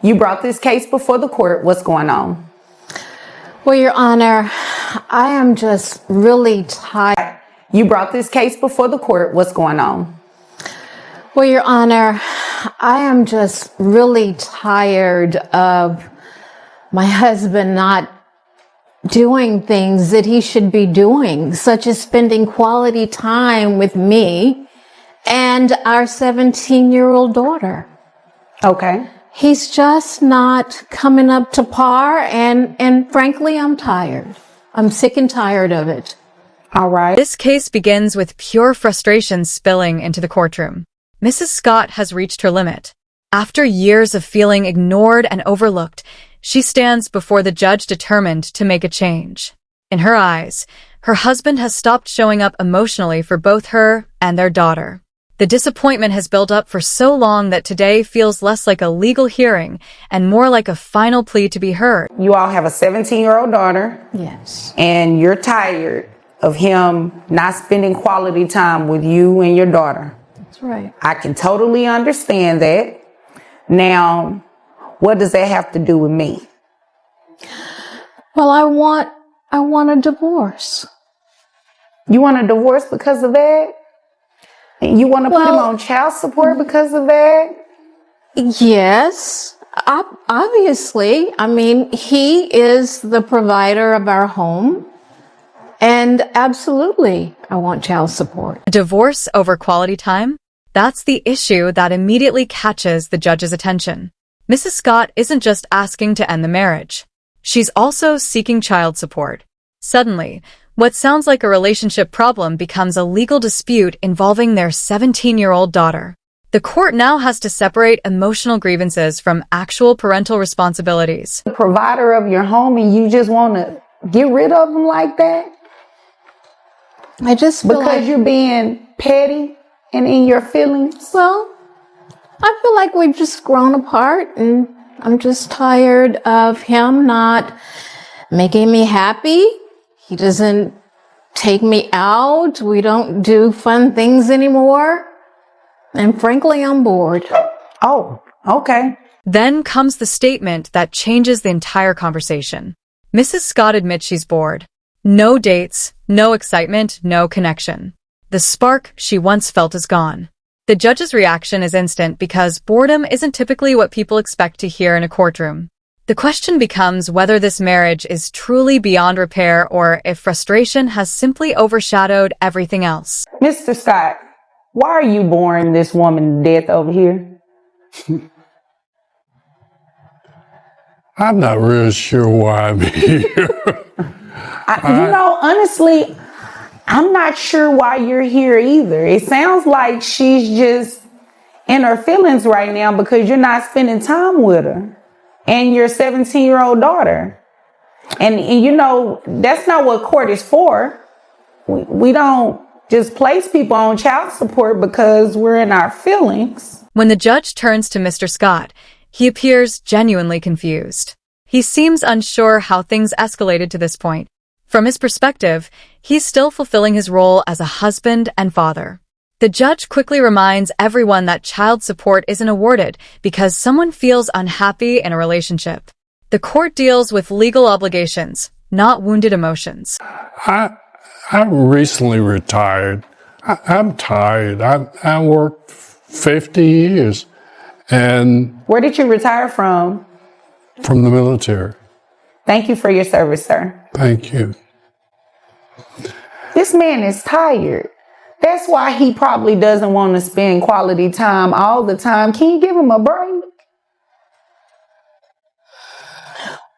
You brought this case before the court. What's going on? Well, Your Honor, I am just really tired. You brought this case before the court. What's going on? Well, Your Honor, I am just really tired of my husband not doing things that he should be doing, such as spending quality time with me and our 17-year-old daughter. Okay. He's just not coming up to par, and frankly, I'm tired. I'm sick and tired of it. All right. This case begins with pure frustration spilling into the courtroom. Mrs. Scott has reached her limit. After years of feeling ignored and overlooked, she stands before the judge determined to make a change. In her eyes, her husband has stopped showing up emotionally for both her and their daughter. The disappointment has built up for so long that today feels less like a legal hearing and more like a final plea to be heard. You all have a 17-year-old daughter. Yes. And you're tired of him not spending quality time with you and your daughter. That's right. I can totally understand that. Now, what does that have to do with me? Well, I want a divorce. You want a divorce because of that? And you want to put him on child support because of that? Yes, obviously. I mean, he is the provider of our home. And absolutely, I want child support. Divorce over quality time? That's the issue that immediately catches the judge's attention. Mrs. Scott isn't just asking to end the marriage. She's also seeking child support. Suddenly, what sounds like a relationship problem becomes a legal dispute involving their 17-year-old daughter. The court now has to separate emotional grievances from actual parental responsibilities. The provider of your home and you just want to get rid of him like that? I just feel because you're being petty and in your feelings? Well, I feel like we've just grown apart, and I'm just tired of him not making me happy. He doesn't take me out. We don't do fun things anymore. And frankly, I'm bored. Oh, okay. Then comes the statement that changes the entire conversation. Mrs. Scott admits she's bored. No dates, no excitement, no connection. The spark she once felt is gone. The judge's reaction is instant because boredom isn't typically what people expect to hear in a courtroom. The question becomes whether this marriage is truly beyond repair or if frustration has simply overshadowed everything else. Mr. Scott, why are you boring this woman to death over here? I'm not really sure why I'm here. Honestly, I'm not sure why you're here either. It sounds like she's just in her feelings right now because you're not spending time with her and your 17-year-old daughter. And that's not what court is for. We don't just place people on child support because we're in our feelings. When the judge turns to Mr. Scott, he appears genuinely confused. He seems unsure how things escalated to this point. From his perspective, he's still fulfilling his role as a husband and father. The judge quickly reminds everyone that child support isn't awarded because someone feels unhappy in a relationship. The court deals with legal obligations, not wounded emotions. I recently retired. I'm tired. I worked 50 years. And where did you retire from? From the military. Thank you for your service, sir. Thank you. This man is tired. That's why he probably doesn't want to spend quality time all the time. Can you give him a break?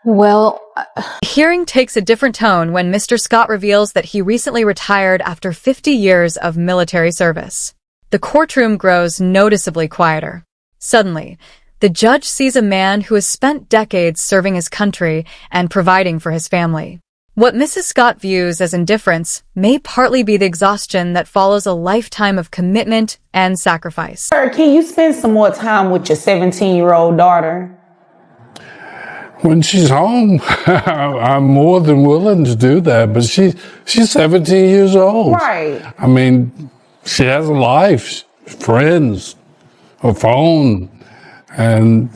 Well, the hearing takes a different tone when Mr. Scott reveals that he recently retired after 50 years of military service. The courtroom grows noticeably quieter. Suddenly, the judge sees a man who has spent decades serving his country and providing for his family. What Mrs. Scott views as indifference may partly be the exhaustion that follows a lifetime of commitment and sacrifice. Sir, can you spend some more time with your 17-year-old daughter? When she's home, I'm more than willing to do that, but she's 17 years old. Right. I mean, she has a life, friends, a phone, and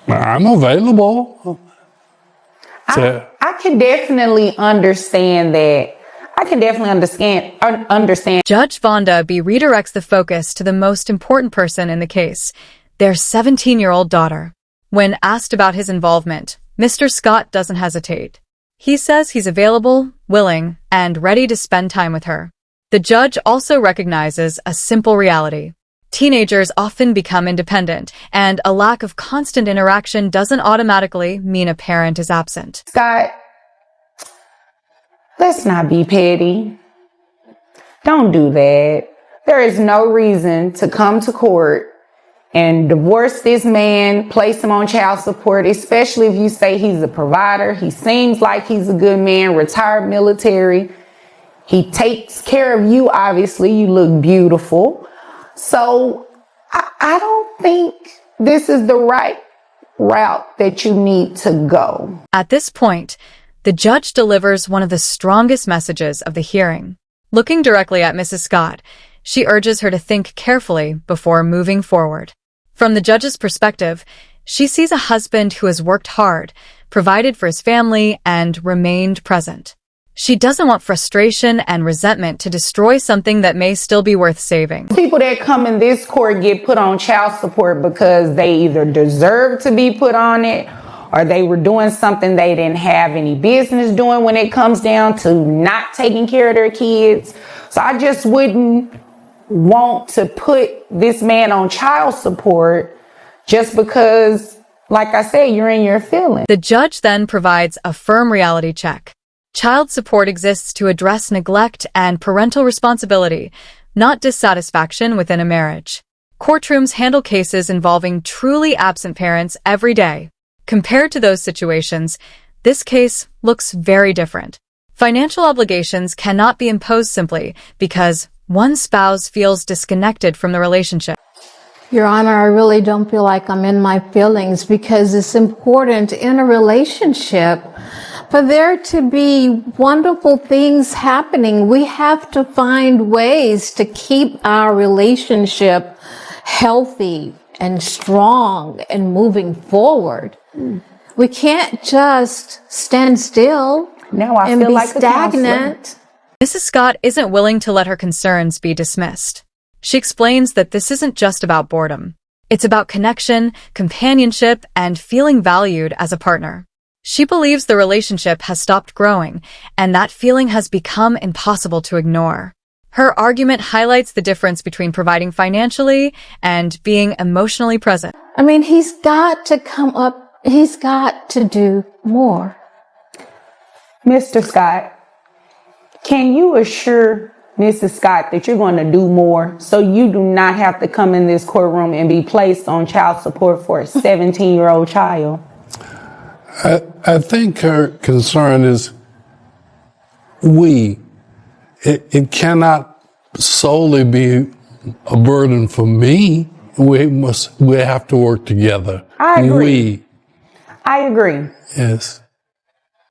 I'm available. I can definitely understand that. I can definitely understand. Judge Vonda B. redirects the focus to the most important person in the case, their 17-year-old daughter. When asked about his involvement, Mr. Scott doesn't hesitate. He says he's available, willing, and ready to spend time with her. The judge also recognizes a simple reality. Teenagers often become independent, and a lack of constant interaction doesn't automatically mean a parent is absent. Scott, let's not be petty. Don't do that. There is no reason to come to court and divorce this man, place him on child support, especially if you say he's a provider. He seems like he's a good man, retired military. He takes care of you, obviously. You look beautiful. So I don't think this is the right route that you need to go. At this point, the judge delivers one of the strongest messages of the hearing. Looking directly at Mrs. Scott, she urges her to think carefully before moving forward. From the judge's perspective, she sees a husband who has worked hard, provided for his family, and remained present. She doesn't want frustration and resentment to destroy something that may still be worth saving. People that come in this court get put on child support because they either deserve to be put on it or they were doing something they didn't have any business doing when it comes down to not taking care of their kids. So I just wouldn't want to put this man on child support just because, like I said, you're in your feelings. The judge then provides a firm reality check. Child support exists to address neglect and parental responsibility, not dissatisfaction within a marriage. Courtrooms handle cases involving truly absent parents every day. Compared to those situations, this case looks very different. Financial obligations cannot be imposed simply because one spouse feels disconnected from the relationship. Your Honor, I really don't feel like I'm in my feelings because it's important in a relationship for there to be wonderful things happening. We have to find ways to keep our relationship healthy and strong and moving forward. We can't just stand still and be stagnant. Mrs. Scott isn't willing to let her concerns be dismissed. She explains that this isn't just about boredom. It's about connection, companionship, and feeling valued as a partner. She believes the relationship has stopped growing, and that feeling has become impossible to ignore. Her argument highlights the difference between providing financially and being emotionally present. I mean, he's got to come up, he's got to do more. Mr. Scott, can you assure Mrs. Scott that you're going to do more so you do not have to come in this courtroom and be placed on child support for a 17-year-old child? I think her concern is it cannot solely be a burden for me. We have to work together. I agree. I agree. Yes.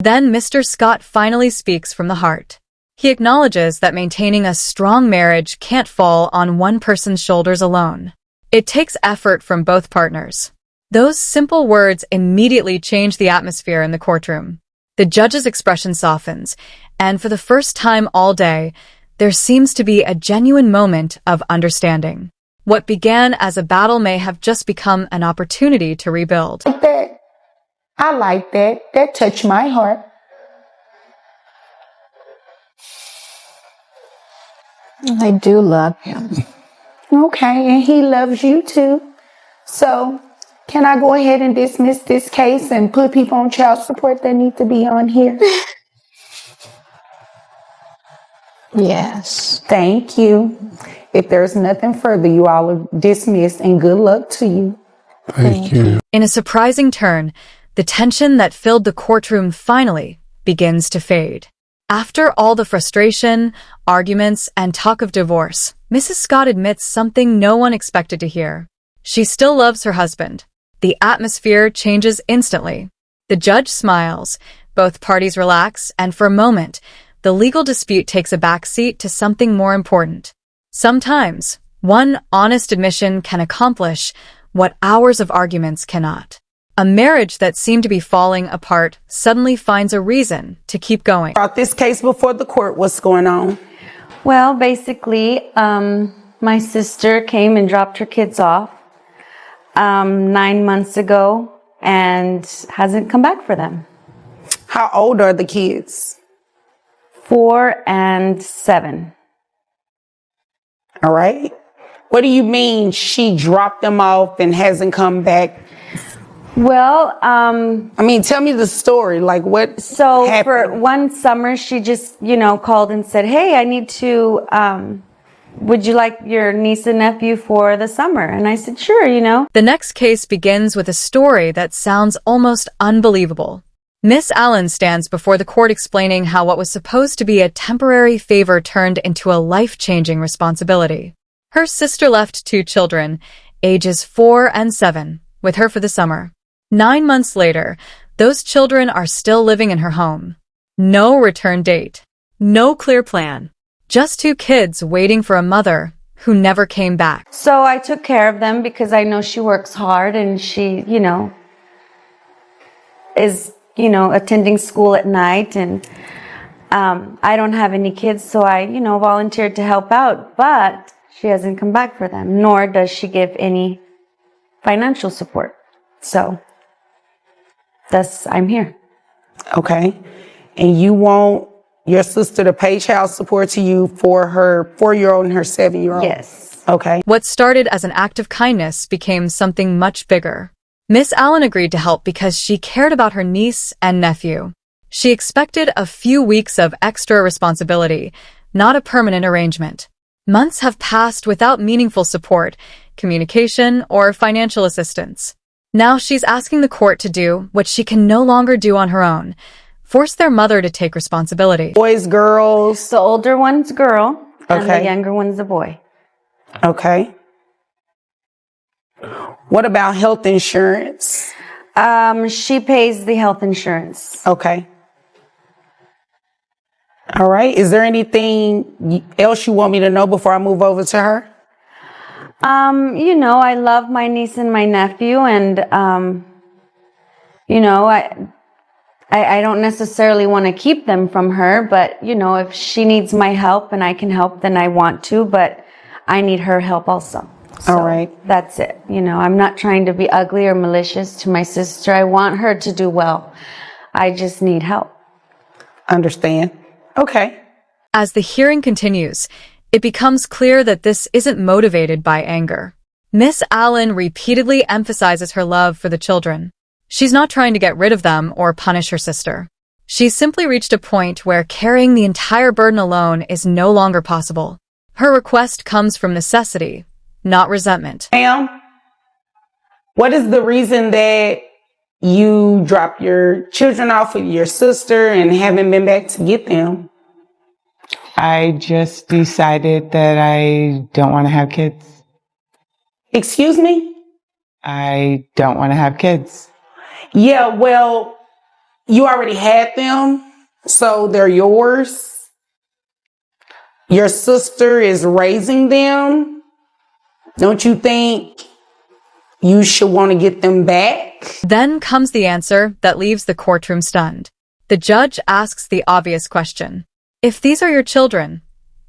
Then Mr. Scott finally speaks from the heart. He acknowledges that maintaining a strong marriage can't fall on one person's shoulders alone. It takes effort from both partners. Those simple words immediately change the atmosphere in the courtroom. The judge's expression softens, and for the first time all day, there seems to be a genuine moment of understanding. What began as a battle may have just become an opportunity to rebuild. I like that. That touched my heart. I do love him. Okay, and he loves you too. So, can I go ahead and dismiss this case and put people on child support that need to be on here? Yes. Thank you. If there's nothing further, you all are dismissed, and good luck to you. Thank you. In a surprising turn, the tension that filled the courtroom finally begins to fade. After all the frustration, arguments, and talk of divorce, Mrs. Scott admits something no one expected to hear. She still loves her husband. The atmosphere changes instantly. The judge smiles, both parties relax, and for a moment, the legal dispute takes a backseat to something more important. Sometimes, one honest admission can accomplish what hours of arguments cannot. A marriage that seemed to be falling apart suddenly finds a reason to keep going. Brought this case before the court. What's going on? Well, basically, my sister came and dropped her kids off 9 months ago and hasn't come back for them. How old are the kids? 4 and 7. All right. What do you mean she dropped them off and hasn't come back? Well, I mean, tell me the story. Like what so happened? for one summer, she just, called and said, hey, I need to, would you like your niece and nephew for the summer? And I said, sure, The next case begins with a story that sounds almost unbelievable. Miss Allen stands before the court explaining how what was supposed to be a temporary favor turned into a life-changing responsibility. Her sister left 2 children, ages 4 and 7, with her for the summer. 9 months later, those children are still living in her home. No return date. No clear plan. Just 2 kids waiting for a mother who never came back. So I took care of them because I know she works hard and she, is, attending school at night. And I don't have any kids, so I, volunteered to help out. But she hasn't come back for them, nor does she give any financial support. So I'm here. Okay. And you want your sister to pay child support to you for her 4-year-old and her 7-year-old? Yes. Okay. What started as an act of kindness became something much bigger. Miss Allen agreed to help because she cared about her niece and nephew. She expected a few weeks of extra responsibility, not a permanent arrangement. Months have passed without meaningful support, communication, or financial assistance. Now she's asking the court to do what she can no longer do on her own, force their mother to take responsibility. Boys, girls? The older one's a girl and the Okay. younger one's a boy. Okay. What about health insurance? She pays the health insurance. Okay. All right. Is there anything else you want me to know before I move over to her? I love my niece and my nephew, and I don't necessarily want to keep them from her, but if she needs my help and I can help, then I want to, but I need her help also. So All right. that's it. I'm not trying to be ugly or malicious to my sister. I want her to do well. I just need help. Understand. Okay. As the hearing continues, it becomes clear that this isn't motivated by anger. Miss Allen repeatedly emphasizes her love for the children. She's not trying to get rid of them or punish her sister. She's simply reached a point where carrying the entire burden alone is no longer possible. Her request comes from necessity, not resentment. Ma'am, what is the reason that you dropped your children off with your sister and haven't been back to get them? I just decided that I don't want to have kids. Excuse me? I don't want to have kids. Yeah, well, you already had them, so they're yours. Your sister is raising them. Don't you think you should want to get them back? Then comes the answer that leaves the courtroom stunned. The judge asks the obvious question. If these are your children,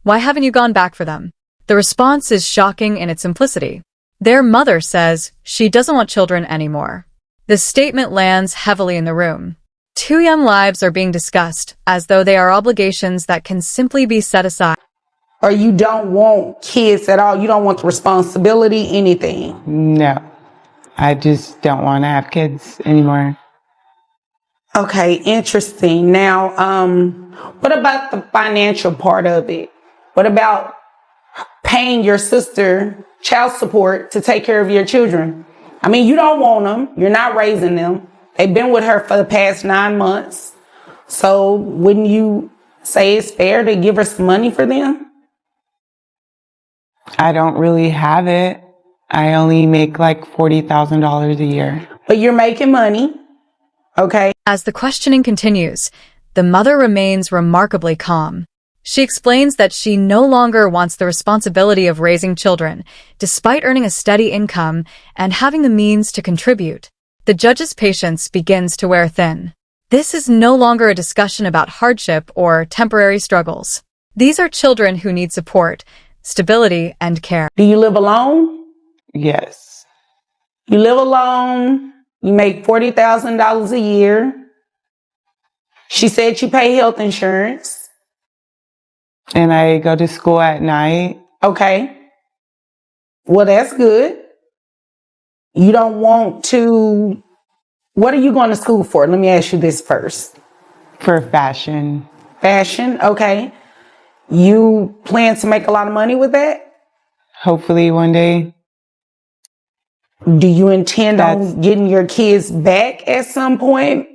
why haven't you gone back for them? The response is shocking in its simplicity. Their mother says she doesn't want children anymore. The statement lands heavily in the room. 2 young lives are being discussed as though they are obligations that can simply be set aside. Or you don't want kids at all? You don't want the responsibility, anything? No, I just don't want to have kids anymore. Okay, interesting. Now, what about the financial part of it? What about paying your sister child support to take care of your children? I mean, you don't want them. You're not raising them. They've been with her for the past 9 months. So wouldn't you say it's fair to give her some money for them? I don't really have it. I only make like $40,000 a year. But you're making money. Okay. As the questioning continues, the mother remains remarkably calm. She explains that she no longer wants the responsibility of raising children, despite earning a steady income and having the means to contribute. The judge's patience begins to wear thin. This is no longer a discussion about hardship or temporary struggles. These are children who need support, stability, and care. Do you live alone? Yes. You live alone. You make $40,000 a year. She said you pay health insurance. And I go to school at night. Okay. Well, that's good. You don't want to... What are you going to school for? Let me ask you this first. For fashion. Fashion, okay. You plan to make a lot of money with that? Hopefully one day. Do you intend on getting your kids back at some point?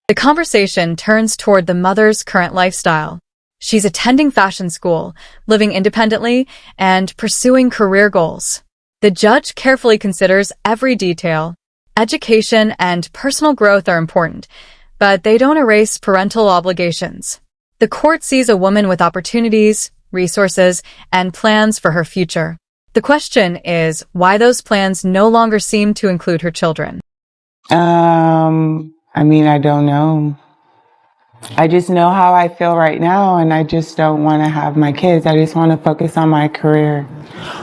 The conversation turns toward the mother's current lifestyle. She's attending fashion school, living independently, and pursuing career goals. The judge carefully considers every detail. Education and personal growth are important, but they don't erase parental obligations. The court sees a woman with opportunities, resources, and plans for her future. The question is why those plans no longer seem to include her children. I don't know. I just know how I feel right now, and I just don't want to have my kids. I just want to focus on my career.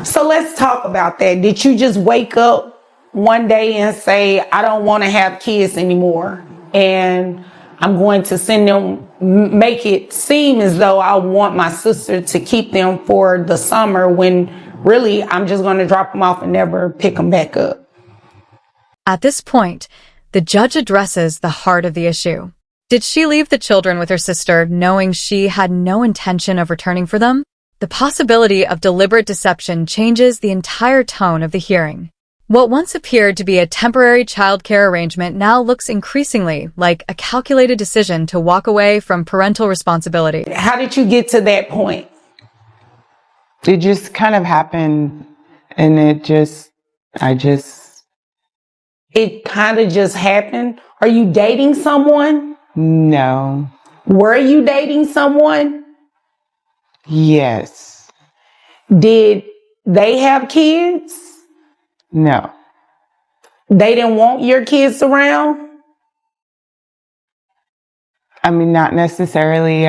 So let's talk about that. Did you just wake up one day and say, I don't want to have kids anymore, and I'm going to send them, make it seem as though I want my sister to keep them for the summer, when really I'm just going to drop them off and never pick them back up? At this point, the judge addresses the heart of the issue. Did she leave the children with her sister knowing she had no intention of returning for them? The possibility of deliberate deception changes the entire tone of the hearing. What once appeared to be a temporary childcare arrangement now looks increasingly like a calculated decision to walk away from parental responsibility. How did you get to that point? It just kind of happened, and it kind of just happened? Are you dating someone? No. Were you dating someone? Yes. Did they have kids? No. They didn't want your kids around? Not necessarily.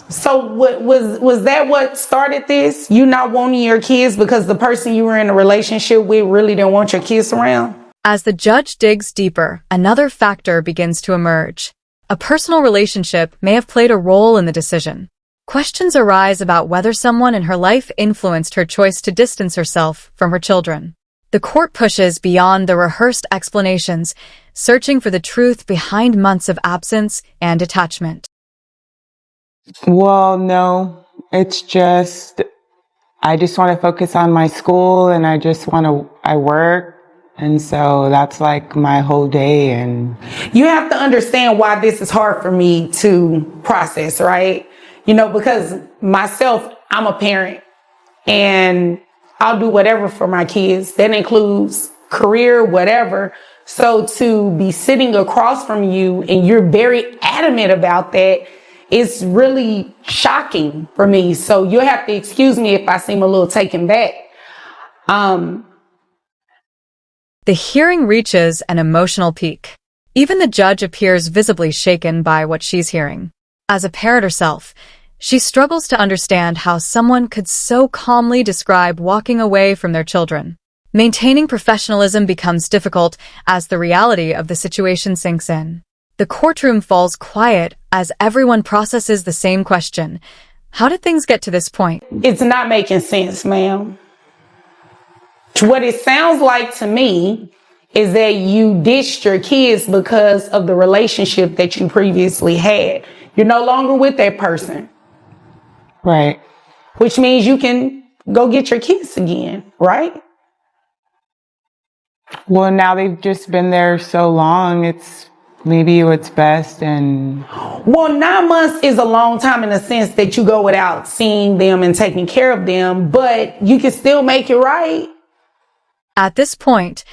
So what was that what started this? You not wanting your kids because the person you were in a relationship with really didn't want your kids around? As the judge digs deeper, another factor begins to emerge. A personal relationship may have played a role in the decision. Questions arise about whether someone in her life influenced her choice to distance herself from her children. The court pushes beyond the rehearsed explanations, searching for the truth behind months of absence and detachment. Well, no. It's just, I just want to focus on my school, and I work. And so that's like my whole day. And you have to understand why this is hard for me to process, right? Because myself, I'm a parent, and I'll do whatever for my kids. That includes career, whatever. So to be sitting across from you and you're very adamant about that, it's really shocking for me. So you'll have to excuse me if I seem a little taken back. The hearing reaches an emotional peak. Even the judge appears visibly shaken by what she's hearing. As a parent herself, she struggles to understand how someone could so calmly describe walking away from their children. Maintaining professionalism becomes difficult as the reality of the situation sinks in. The courtroom falls quiet as everyone processes the same question. How did things get to this point? It's not making sense, ma'am. What it sounds like to me is that you ditched your kids because of the relationship that you previously had. You're no longer with that person. Right. Which means you can go get your kids again, right? Well, now they've just been there so long, it's maybe what's best. And well, 9 months is a long time in the sense that you go without seeing them and taking care of them, but you can still make it right. At this point,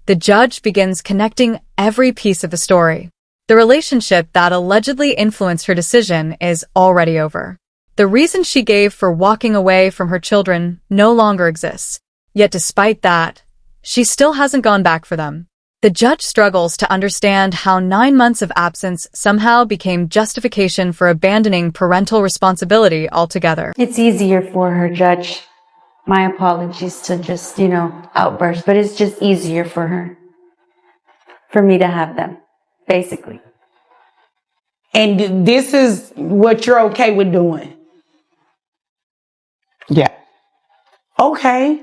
the judge begins connecting every piece of the story. The relationship that allegedly influenced her decision is already over. The reason she gave for walking away from her children no longer exists. Yet despite that, she still hasn't gone back for them. The judge struggles to understand how 9 months of absence somehow became justification for abandoning parental responsibility altogether. It's easier for her, Judge. My apologies to just, outburst, but it's just easier for her. For me to have them, basically. And this is what you're okay with doing? Yeah. Okay.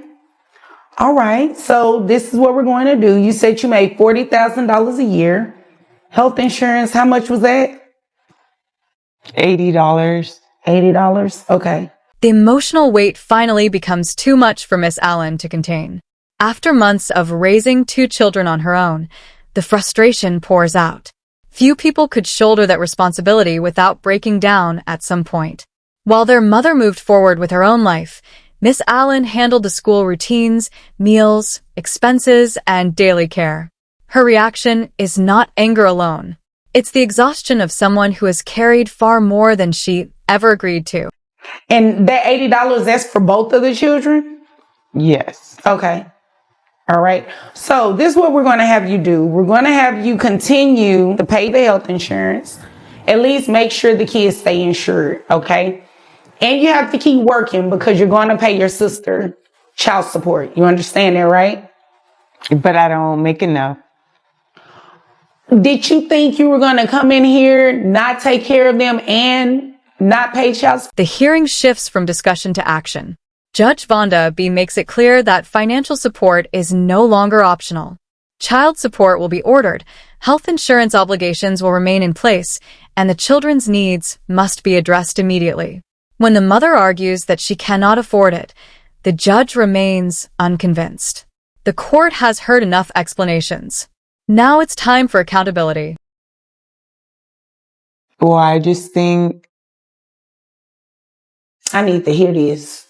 All right. So this is what we're going to do. You said you made $40,000 a year. Health insurance, how much was that? $80. $80. Okay. The emotional weight finally becomes too much for Miss Allen to contain. After months of raising 2 children on her own, the frustration pours out. Few people could shoulder that responsibility without breaking down at some point. While their mother moved forward with her own life, Miss Allen handled the school routines, meals, expenses, and daily care. Her reaction is not anger alone. It's the exhaustion of someone who has carried far more than she ever agreed to. And that $80, that's for both of the children? Yes. Okay. All right. So this is what we're going to have you do. We're going to have you continue to pay the health insurance. At least make sure the kids stay insured. Okay. And you have to keep working because you're going to pay your sister child support. You understand that, right? But I don't make enough. Did you think you were going to come in here, not take care of them, and not pay child support? The hearing shifts from discussion to action. Judge Vonda B. makes it clear that financial support is no longer optional. Child support will be ordered, health insurance obligations will remain in place, and the children's needs must be addressed immediately. When the mother argues that she cannot afford it, the judge remains unconvinced. The court has heard enough explanations. Now it's time for accountability. Well, I just think I need to hear this.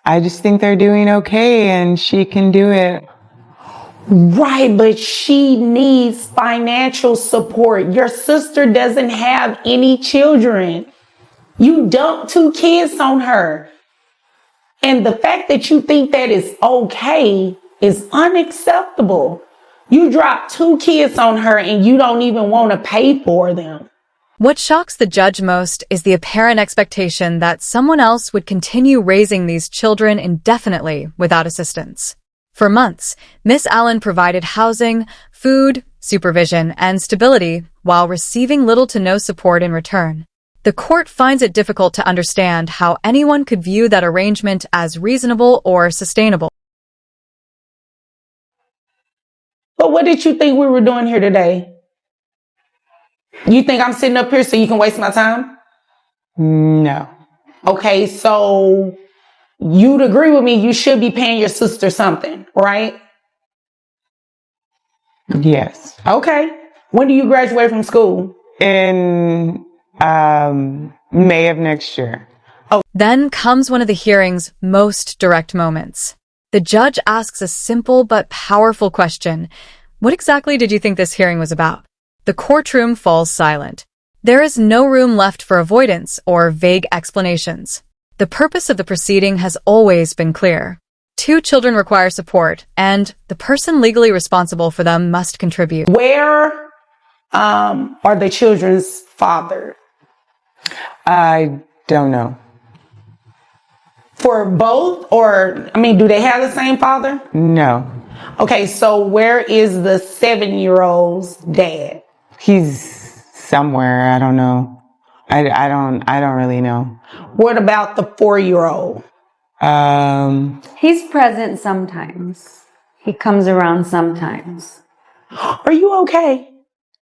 they're doing okay and she can do it. Right, but she needs financial support. Your sister doesn't have any children. You dumped 2 kids on her. And the fact that you think that is okay is unacceptable. You dropped 2 kids on her and you don't even want to pay for them. What shocks the judge most is the apparent expectation that someone else would continue raising these children indefinitely without assistance. For months, Miss Allen provided housing, food, supervision, and stability while receiving little to no support in return. The court finds it difficult to understand how anyone could view that arrangement as reasonable or sustainable. But what did you think we were doing here today? You think I'm sitting up here so you can waste my time? No. Okay, so you'd agree with me, you should be paying your sister something, right? Yes. Okay. When do you graduate from school? In May of next year. Then comes one of the hearing's most direct moments. The judge asks a simple but powerful question. What exactly did you think this hearing was about? The courtroom falls silent. There is no room left for avoidance or vague explanations. The purpose of the proceeding has always been clear. 2 children require support, and the person legally responsible for them must contribute. Where are the children's father? I don't know. For both? Or, do they have the same father? No. Okay, so where is the 7-year-old's dad? He's somewhere. I don't know. I don't really know. What about the 4-year-old? He's present sometimes. He comes around sometimes. Are you okay?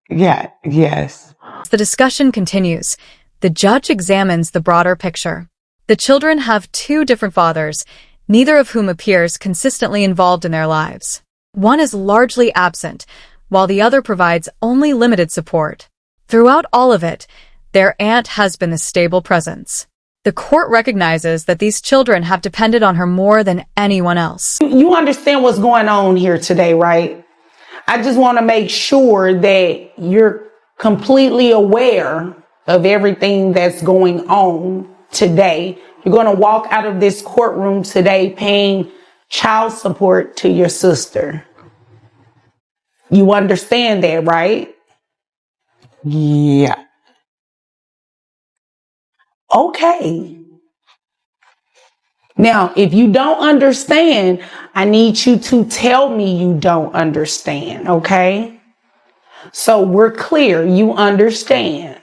Yeah, yes. The discussion continues. The judge examines the broader picture. The children have 2 different fathers, neither of whom appears consistently involved in their lives. One is largely absent, while the other provides only limited support. Throughout all of it, their aunt has been a stable presence. The court recognizes that these children have depended on her more than anyone else. You understand what's going on here today, right? I just want to make sure that you're completely aware of everything that's going on today. You're going to walk out of this courtroom today paying child support to your sister. You understand that, right? Yeah. Okay. Now, if you don't understand, I need you to tell me you don't understand, okay? So we're clear, you understand.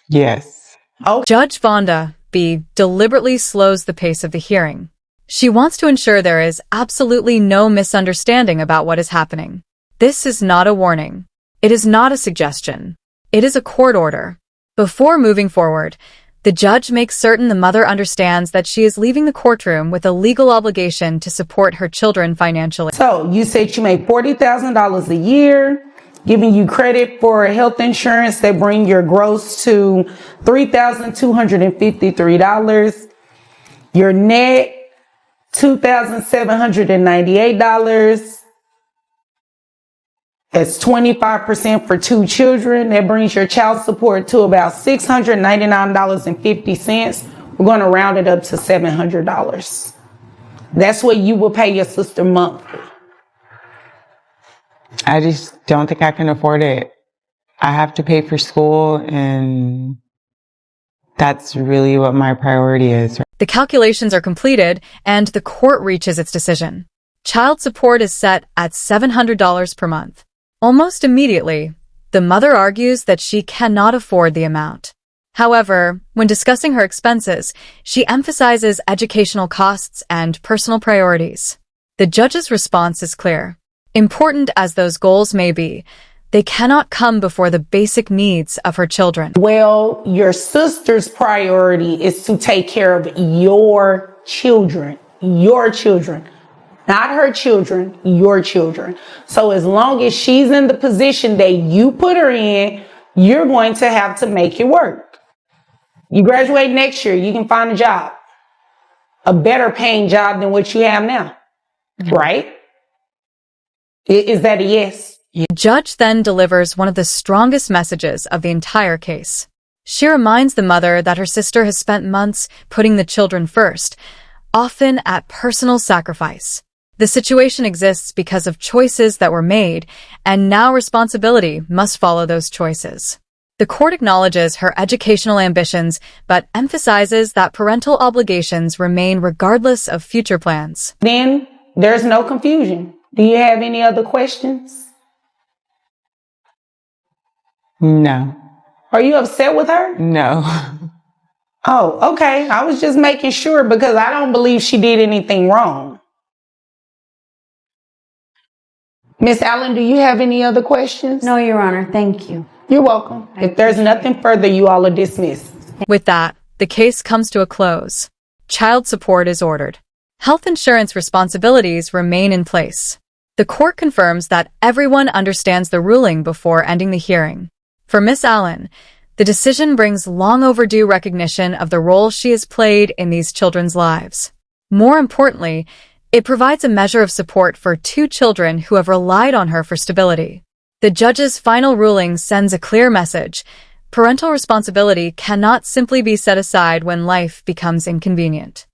Yes. Okay. Judge Vonda B. deliberately slows the pace of the hearing. She wants to ensure there is absolutely no misunderstanding about what is happening. This is not a warning. It is not a suggestion. It is a court order. Before moving forward, the judge makes certain the mother understands that she is leaving the courtroom with a legal obligation to support her children financially. So you said you make $40,000 a year, giving you credit for health insurance that bring your gross to $3,253. Your net, $2,798. That's 25% for 2 children. That brings your child support to about $699.50. We're going to round it up to $700. That's what you will pay your sister monthly. I just don't think I can afford it. I have to pay for school, and that's really what my priority is. The calculations are completed, and the court reaches its decision. Child support is set at $700 per month. Almost immediately, the mother argues that she cannot afford the amount. However, when discussing her expenses, she emphasizes educational costs and personal priorities. The judge's response is clear. Important as those goals may be, they cannot come before the basic needs of her children. Well, your sister's priority is to take care of your children, not her children, your children. So as long as she's in the position that you put her in, you're going to have to make it work. You graduate next year, you can find a job, a better paying job than what you have now, right? Is that a yes? The judge then delivers one of the strongest messages of the entire case. She reminds the mother that her sister has spent months putting the children first, often at personal sacrifice. The situation exists because of choices that were made, and now responsibility must follow those choices. The court acknowledges her educational ambitions, but emphasizes that parental obligations remain regardless of future plans. Then there's no confusion. Do you have any other questions? No. Are you upset with her? No. Oh, okay. I was just making sure because I don't believe she did anything wrong. Miss Allen, do you have any other questions? No, Your Honor. Thank you. You're welcome. If there's nothing further, you all are dismissed. With that, the case comes to a close. Child support is ordered. Health insurance responsibilities remain in place. The court confirms that everyone understands the ruling before ending the hearing. For Miss Allen, the decision brings long overdue recognition of the role she has played in these children's lives. More importantly, it provides a measure of support for 2 children who have relied on her for stability. The judge's final ruling sends a clear message. Parental responsibility cannot simply be set aside when life becomes inconvenient.